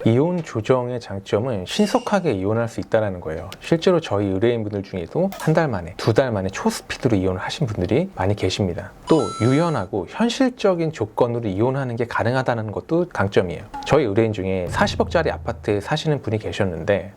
이온 조정의 장점은 신속하게 이온할 수 있다는 거예요. 실제로 저희 의뢰인분들 중에도 한 달 만에, 두 달 만에 초스피드로 이온을 하신 분들이 많이 계십니다. 또 유연하고 현실적인 조건으로 이온하는 게 가능하다는 것도 강점이에요. 저희 의뢰인 중에 40억짜리 아파트에 사시는 분이 계셨는데,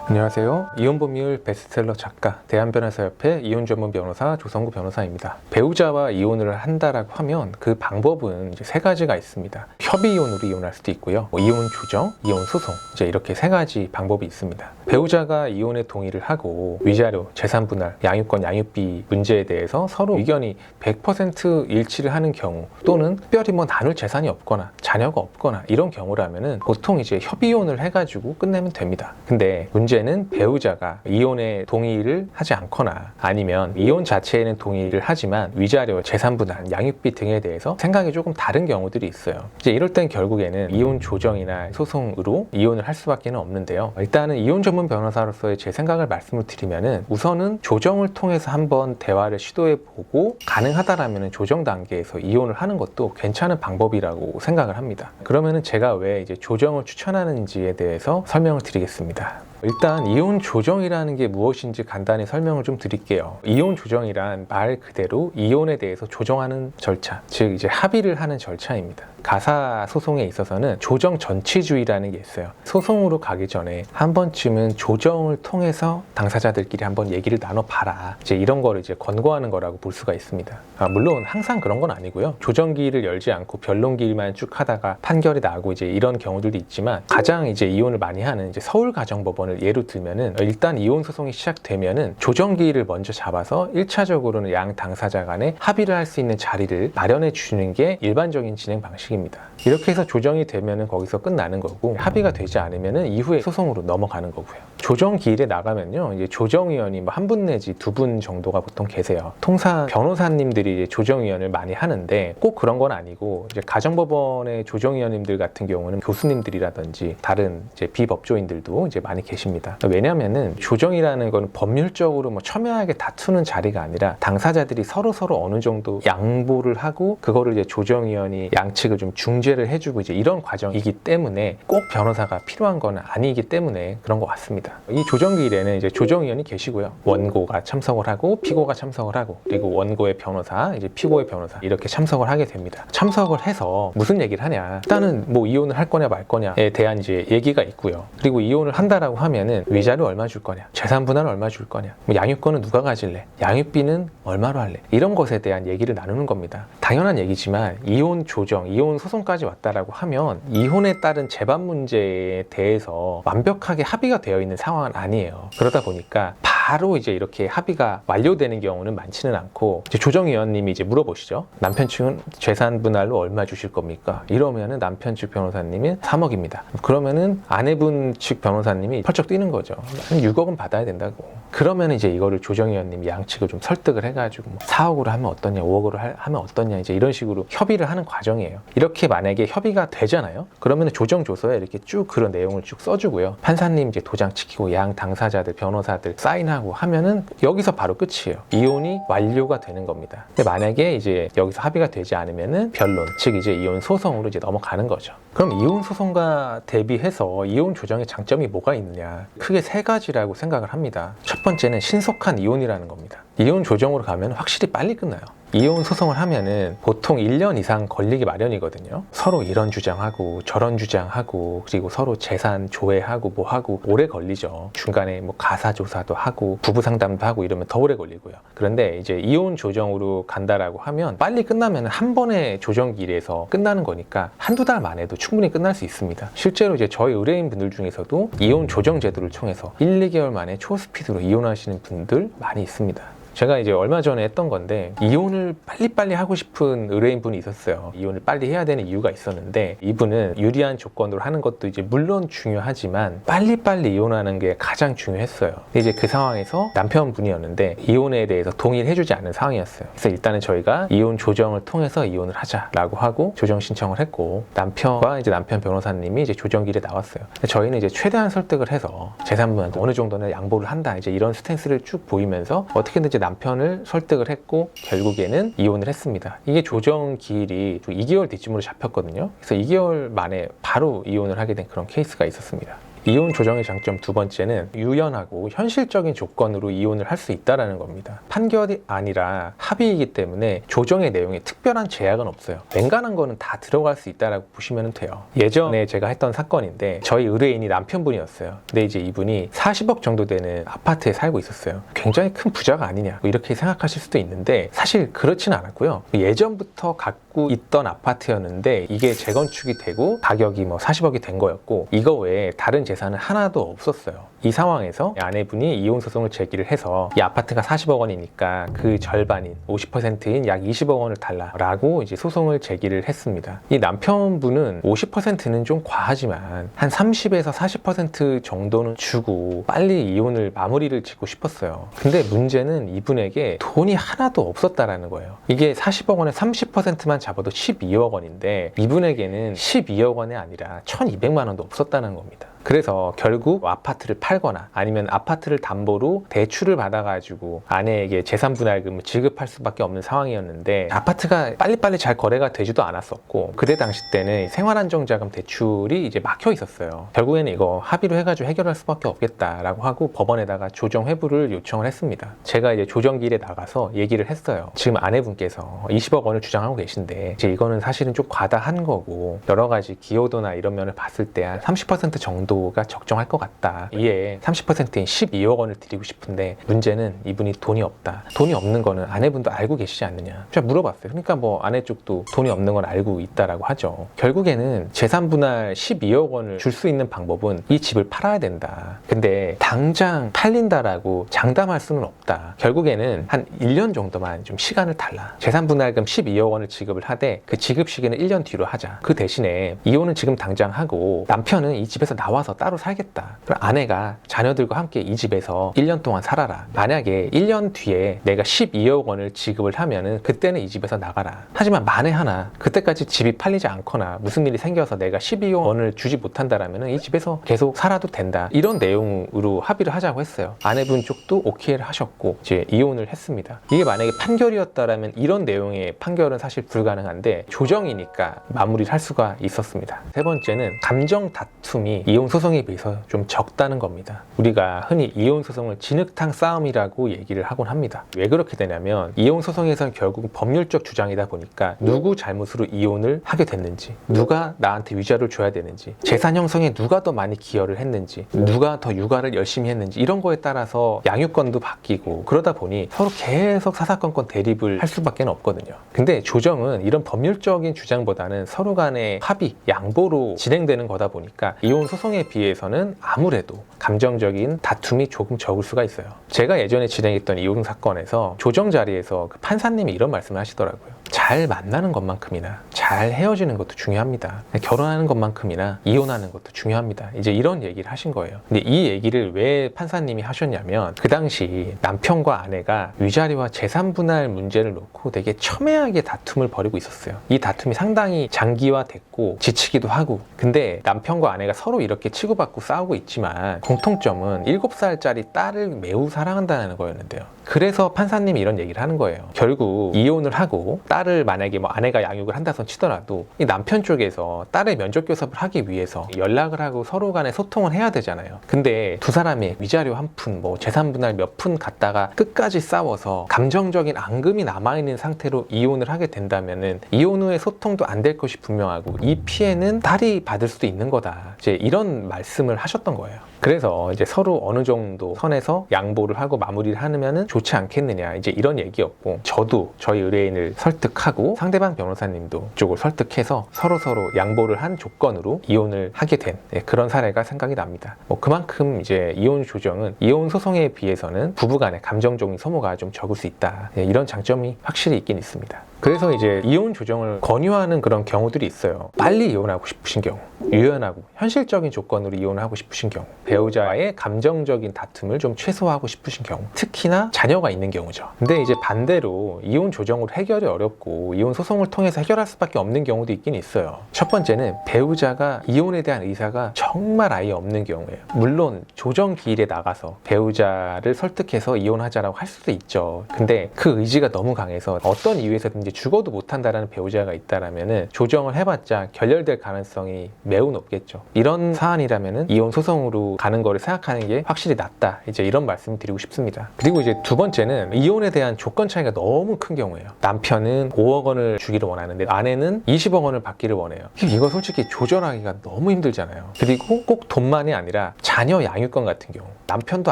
안녕하세요. 이혼법률 베스트셀러 작가, 대한변호사협회 이혼 전문 변호사 조성구 변호사입니다. 배우자와 이혼을 한다라고 하면 그 방법은 이제 세 가지가 있습니다. 협의 이혼으로 이혼할 수도 있고요. 이혼 조정, 이혼 소송, 이제 이렇게 세 가지 방법이 있습니다. 배우자가 이혼에 동의를 하고 위자료, 재산 분할, 양육권, 양육비 문제에 대해서 서로 의견이 100% 일치를 하는 경우, 또는 특별히 뭐 나눌 재산이 없거나 자녀가 없거나 이런 경우라면은 보통 이제 협의 이혼을 해가지고 끝내면 됩니다. 근데 문제는 배우자가 이혼에 동의를 하지 않거나, 아니면 이혼 자체에는 동의를 하지만 위자료, 재산 분할, 양육비 등에 대해서 생각이 조금 다른 경우들이 있어요. 이제 이럴 땐 결국에는 이혼 조정이나 소송으로 이혼을 할 수밖에 없는데요. 일단은 이혼 전문 변호사로서의 제 생각을 말씀을 드리면은, 우선은 조정을 통해서 한번 대화를 시도해 보고 가능하다라면 조정 단계에서 이혼을 하는 것도 괜찮은 방법이라고 생각을 합니다. 그러면은 제가 왜 이제 조정을 추천하는지에 대해서 설명을 드리겠습니다. 일단 이혼 조정이라는 게 무엇인지 간단히 설명을 좀 드릴게요. 이혼 조정이란 말 그대로 이혼에 대해서 조정하는 절차, 즉 이제 합의를 하는 절차입니다. 가사 소송에 있어서는 조정 전치주의라는 게 있어요. 소송으로 가기 전에 한 번쯤은 조정을 통해서 당사자들끼리 한번 얘기를 나눠봐라, 이제 이런 거를 이제 권고하는 거라고 볼 수가 있습니다. 물론 항상 그런 건 아니고요. 조정기일을 열지 않고 변론기일만 쭉 하다가 판결이 나고 이제 이런 경우들도 있지만, 가장 이제 이혼을 많이 하는 이제 서울가정법원을 예로 들면은, 일단 이혼 소송이 시작되면은 조정기일을 먼저 잡아서 1차적으로는 양 당사자 간에 합의를 할 수 있는 자리를 마련해 주는 게 일반적인 진행 방식입니다. 이렇게 해서 조정이 되면은 거기서 끝나는 거고, 합의가 되지 않으면은 이후에 소송으로 넘어가는 거고요. 조정기일에 나가면요, 이제 조정위원이 뭐 한 분 내지 두 분 정도가 보통 계세요. 통상 변호사님들이 이제 조정위원을 많이 하는데, 꼭 그런 건 아니고, 이제 가정법원의 조정위원님들 같은 경우는 교수님들이라든지 다른 이제 비법조인들도 이제 많이 계십니다. 왜냐면은 조정이라는 건 법률적으로 뭐 첨예하게 다투는 자리가 아니라, 당사자들이 서로 어느 정도 양보를 하고 그거를 이제 조정위원이 양측을 좀 중재를 해주고 이제 이런 과정이기 때문에 꼭 변호사가 필요한 건 아니기 때문에 그런 것 같습니다. 이 조정기일에는 이제 조정위원이 계시고요. 원고가 참석을 하고 피고가 참석을 하고, 그리고 원고의 변호사, 이제 피고의 변호사, 이렇게 참석을 하게 됩니다. 참석을 해서 무슨 얘기를 하냐, 일단은 뭐 이혼을 할 거냐 말 거냐에 대한 이제 얘기가 있고요. 그리고 이혼을 한다라고 하면은 위자료 얼마 줄 거냐, 재산 분할 얼마 줄 거냐, 뭐 양육권은 누가 가질래, 양육비는 얼마로 할래, 이런 것에 대한 얘기를 나누는 겁니다. 당연한 얘기지만 이혼 조정, 이혼 소송까지 왔다라고 하면 이혼에 따른 재반 문제에 대해서 완벽하게 합의가 되어 있는 상황은 아니에요. 그러다 보니까 바로 이제 이렇게 합의가 완료되는 경우는 많지는 않고, 이제 조정위원님이 이제 물어보시죠. 남편 측은 재산 분할로 얼마 주실 겁니까? 이러면은 남편 측 변호사님이 3억입니다. 그러면은 아내분 측 변호사님이 펄쩍 뛰는 거죠. 한 6억은 받아야 된다고. 그러면 이제 이거를 조정위원님이 양측을 좀 설득을 해가지고 뭐 4억으로 하면 어떠냐, 5억으로 하면 어떠냐, 이제 이런 식으로 협의를 하는 과정이에요. 이렇게 만약에 협의가 되잖아요. 그러면 조정조서에 이렇게 쭉 그런 내용을 쭉 써주고요. 판사님 이제 도장 찍히고 양 당사자들, 변호사들 사인하고 하면은 여기서 바로 끝이에요. 이혼이 완료가 되는 겁니다. 근데 만약에 이제 여기서 합의가 되지 않으면은 변론, 즉 이제 이혼 소송으로 이제 넘어가는 거죠. 그럼 이혼 소송과 대비해서 이혼 조정의 장점이 뭐가 있느냐? 크게 세 가지라고 생각을 합니다. 첫 번째는 신속한 이혼이라는 겁니다. 이혼 조정으로 가면 확실히 빨리 끝나요. 이혼 소송을 하면은 보통 1년 이상 걸리기 마련이거든요. 서로 이런 주장하고 저런 주장하고, 그리고 서로 재산 조회하고 뭐 하고 오래 걸리죠. 중간에 뭐 가사 조사도 하고 부부 상담도 하고 이러면 더 오래 걸리고요. 그런데 이제 이혼 조정으로 간다라고 하면 빨리 끝나면 한 번의 조정기일에서 끝나는 거니까 한두 달 만에도 충분히 끝날 수 있습니다. 실제로 이제 저희 의뢰인 분들 중에서도 이혼 조정 제도를 통해서 1, 2개월 만에 초스피드로 이혼하시는 분들 많이 있습니다. 제가 이제 얼마 전에 했던 건데, 이혼을 빨리빨리 하고 싶은 의뢰인분이 있었어요. 이혼을 빨리 해야 되는 이유가 있었는데, 이분은 유리한 조건으로 하는 것도 이제 물론 중요하지만 빨리빨리 이혼하는 게 가장 중요했어요. 근데 이제 그 상황에서 남편분이었는데 이혼에 대해서 동의를 해주지 않는 상황이었어요. 그래서 일단은 저희가 이혼 조정을 통해서 이혼을 하자라고 하고 조정 신청을 했고, 남편과 이제 남편 변호사님이 이제 조정기일에 나왔어요. 근데 저희는 이제 최대한 설득을 해서 재산분할 어느 정도는 양보를 한다, 이제 이런 스탠스를 쭉 보이면서 어떻게든지 남편을 설득을 했고 결국에는 이혼을 했습니다. 이게 조정 기일이 2개월 뒤쯤으로 잡혔거든요. 그래서 2개월 만에 바로 이혼을 하게 된 그런 케이스가 있었습니다. 이혼 조정의 장점 두 번째는 유연하고 현실적인 조건으로 이혼을 할 수 있다는 겁니다. 판결이 아니라 합의이기 때문에 조정의 내용에 특별한 제약은 없어요. 맹간한 거는 다 들어갈 수 있다고 보시면 돼요. 예전에 제가 했던 사건인데 저희 의뢰인이 남편분이었어요. 근데 이제 이분이 40억 정도 되는 아파트에 살고 있었어요. 굉장히 큰 부자가 아니냐 이렇게 생각하실 수도 있는데 사실 그렇진 않았고요. 예전부터 갖고 있던 아파트였는데 이게 재건축이 되고 가격이 40억이 된 거였고 이거 외에 다른 재산은 하나도 없었어요. 이 상황에서 아내분이 이혼 소송을 제기를 해서 이 아파트가 40억 원이니까 그 절반인 50%인 약 20억 원을 달라라고 이제 소송을 제기를 했습니다. 이 남편분은 50%는 좀 과하지만 한 30에서 40% 정도는 주고 빨리 이혼을 마무리를 짓고 싶었어요. 근데 문제는 이분에게 돈이 하나도 없었다라는 거예요. 이게 40억 원에 30%만 잡아도 12억 원인데 이분에게는 12억 원이 아니라 1200만 원도 없었다는 겁니다. 그래서 결국 아파트를 팔거나 아니면 아파트를 담보로 대출을 받아가지고 아내에게 재산분할금을 지급할 수밖에 없는 상황이었는데 아파트가 빨리빨리 잘 거래가 되지도 않았었고 그때 당시 때는 생활안정자금 대출이 이제 막혀 있었어요. 결국에는 이거 합의로 해가지고 해결할 수밖에 없겠다라고 하고 법원에다가 조정 회부를 요청을 했습니다. 제가 이제 조정기일에 나가서 얘기를 했어요. 지금 아내분께서 20억 원을 주장하고 계신데 이제 이거는 사실은 좀 과다한 거고 여러 가지 기여도나 이런 면을 봤을 때 한 30% 정도가 적정할 것 같다. 이에 30%인 12억 원을 드리고 싶은데 문제는 이분이 돈이 없다. 돈이 없는 거는 아내분도 알고 계시지 않느냐. 제가 물어봤어요. 그러니까 아내 쪽도 돈이 없는 건 알고 있다라고 하죠. 결국에는 재산분할 12억 원을 줄 수 있는 방법은 이 집을 팔아야 된다. 근데 당장 팔린다라고 장담할 수는 없다. 결국에는 한 1년 정도만 좀 시간을 달라. 재산분할금 12억 원을 지급을 하되 그 지급 시기는 1년 뒤로 하자. 그 대신에 이혼은 지금 당장 하고 남편은 이 집에서 나와서 따로 살겠다. 그럼 아내가 자녀들과 함께 이 집에서 1년 동안 살아라. 만약에 1년 뒤에 내가 12억 원을 지급을 하면은 그때는 이 집에서 나가라. 하지만 만에 하나 그때까지 집이 팔리지 않거나 무슨 일이 생겨서 내가 12억 원을 주지 못한다라면은 이 집에서 계속 살아도 된다. 이런 내용으로 합의를 하자고 했어요. 아내분 쪽도 오케이를 하셨고 이제 이혼을 했습니다. 이게 만약에 판결이었다라면 이런 내용의 판결은 사실 불가능한데 조정이니까 마무리를 할 수가 있었습니다. 세 번째는 감정 다툼이 이혼 소송에 비해서 좀 적다는 겁니다. 우리가 흔히 이혼 소송을 진흙탕 싸움이라고 얘기를 하곤 합니다. 왜 그렇게 되냐면 이혼 소송에서는 결국 법률적 주장이다 보니까 누구 잘못으로 이혼을 하게 됐는지, 누가 나한테 위자료를 줘야 되는지, 재산 형성에 누가 더 많이 기여를 했는지, 누가 더 육아를 열심히 했는지 이런 거에 따라서 양육권도 바뀌고 그러다 보니 서로 계속 사사건건 대립을 할 수밖에 없거든요. 근데 조정은 이런 법률적인 주장보다는 서로 간의 합의, 양보로 진행되는 거다 보니까 이혼 소송에 비해서는 아무래도 감정적인 다툼이 조금 적을 수가 있어요. 제가 예전에 진행했던 이혼 사건에서 조정 자리에서 그 판사님이 이런 말씀을 하시더라고요. 잘 만나는 것만큼이나 잘 헤어지는 것도 중요합니다. 결혼하는 것만큼이나 이혼하는 것도 중요합니다. 이제 이런 얘기를 하신 거예요. 근데 이 얘기를 왜 판사님이 하셨냐면 그 당시 남편과 아내가 위자료와 재산 분할 문제를 놓고 되게 첨예하게 다툼을 벌이고 있었어요. 이 다툼이 상당히 장기화됐고 지치기도 하고 근데 남편과 아내가 서로 이렇게 치고받고 싸우고 있지만 공통점은 7살짜리 딸을 매우 사랑한다는 거였는데요. 그래서 판사님이 이런 얘기를 하는 거예요. 결국 이혼을 하고 딸을 만약에 아내가 양육을 한다 손 치더라도 이 남편 쪽에서 딸의 면접 교섭을 하기 위해서 연락을 하고 서로 간에 소통을 해야 되잖아요. 근데 두 사람이 위자료 한 푼, 재산 분할 몇 푼 갖다가 끝까지 싸워서 감정적인 앙금이 남아있는 상태로 이혼을 하게 된다면은 이혼 후에 소통도 안 될 것이 분명하고 이 피해는 딸이 받을 수도 있는 거다. 이제 이런 말씀을 하셨던 거예요. 그래서 이제 서로 어느 정도 선에서 양보를 하고 마무리를 하면은 좋지 않겠느냐 이제 이런 얘기였고 저도 저희 의뢰인을 설득하고 상대방 변호사님도 이쪽을 설득해서 서로 양보를 한 조건으로 이혼을 하게 된 그런 사례가 생각이 납니다. 그만큼 이제 이혼 조정은 이혼 소송에 비해서는 부부간의 감정적인 소모가 좀 적을 수 있다. 이런 장점이 확실히 있긴 있습니다. 그래서 이제 이혼 조정을 권유하는 그런 경우들이 있어요. 빨리 이혼하고 싶으신 경우, 유연하고 현실적인 조건으로 이혼을 하고 싶으신 경우, 배우자의 감정적인 다툼을 좀 최소화하고 싶으신 경우, 특히나 자녀가 있는 경우죠. 근데 이제 반대로 이혼 조정으로 해결이 어렵고 이혼 소송을 통해서 해결할 수밖에 없는 경우도 있긴 있어요. 첫 번째는 배우자가 이혼에 대한 의사가 정말 아예 없는 경우예요. 물론 조정 기일에 나가서 배우자를 설득해서 이혼하자라고 할 수도 있죠. 근데 그 의지가 너무 강해서 어떤 이유에서든지 죽어도 못한다라는 배우자가 있다라면은 조정을 해봤자 결렬될 가능성이 매우 높겠죠. 이런 사안이라면은 이혼 소송으로 가는 거를 생각하는 게 확실히 낫다. 이제 이런 말씀을 드리고 싶습니다. 그리고 이제 두 번째는 이혼에 대한 조건 차이가 너무 큰 경우예요. 남편은 5억 원을 주기를 원하는데 아내는 20억 원을 받기를 원해요. 이거 솔직히 조절하기가 너무 힘들잖아요. 그리고 꼭 돈만이 아니라 자녀 양육권 같은 경우, 남편도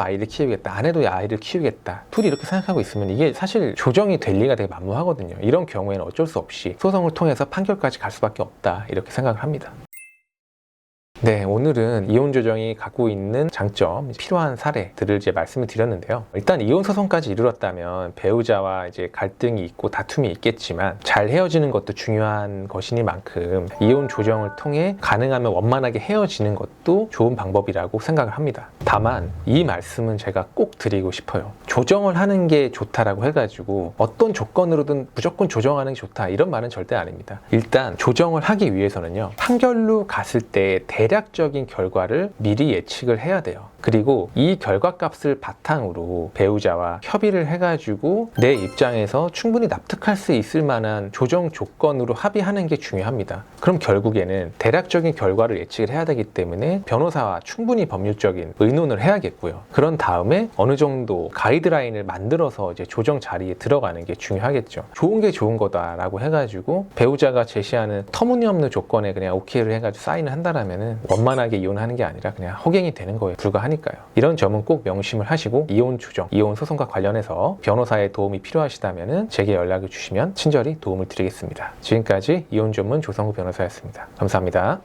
아이를 키우겠다, 아내도 아이를 키우겠다, 둘이 이렇게 생각하고 있으면 이게 사실 조정이 될 리가 되게 만무하거든요. 이런 경우에는 어쩔 수 없이 소송을 통해서 판결까지 갈 수밖에 없다, 이렇게 생각을 합니다. 네, 오늘은 이혼 조정이 갖고 있는 장점, 필요한 사례들을 이제 말씀을 드렸는데요. 일단 이혼 소송까지 이르렀다면 배우자와 이제 갈등이 있고 다툼이 있겠지만 잘 헤어지는 것도 중요한 것이니만큼 이혼 조정을 통해 가능하면 원만하게 헤어지는 것도 좋은 방법이라고 생각을 합니다. 다만 이 말씀은 제가 꼭 드리고 싶어요. 조정을 하는 게 좋다라고 해가지고 어떤 조건으로든 무조건 조정하는 게 좋다, 이런 말은 절대 아닙니다. 일단 조정을 하기 위해서는요, 판결로 갔을 때 대략적인 결과를 미리 예측을 해야 돼요. 그리고 이 결과값을 바탕으로 배우자와 협의를 해가지고 내 입장에서 충분히 납득할 수 있을 만한 조정 조건으로 합의하는 게 중요합니다. 그럼 결국에는 대략적인 결과를 예측을 해야 되기 때문에 변호사와 충분히 법률적인 의논을 해야겠고요. 그런 다음에 어느 정도 가이드라인을 만들어서 이제 조정 자리에 들어가는 게 중요하겠죠. 좋은 게 좋은 거다라고 해가지고 배우자가 제시하는 터무니없는 조건에 그냥 오케이를 해가지고 사인을 한다라면은 원만하게 이혼하는 게 아니라 그냥 허갱이 되는 거에 불과하니까요. 이런 점은 꼭 명심을 하시고 이혼 조정, 이혼 소송과 관련해서 변호사의 도움이 필요하시다면 제게 연락을 주시면 친절히 도움을 드리겠습니다. 지금까지 이혼 전문 조성구 변호사였습니다. 감사합니다.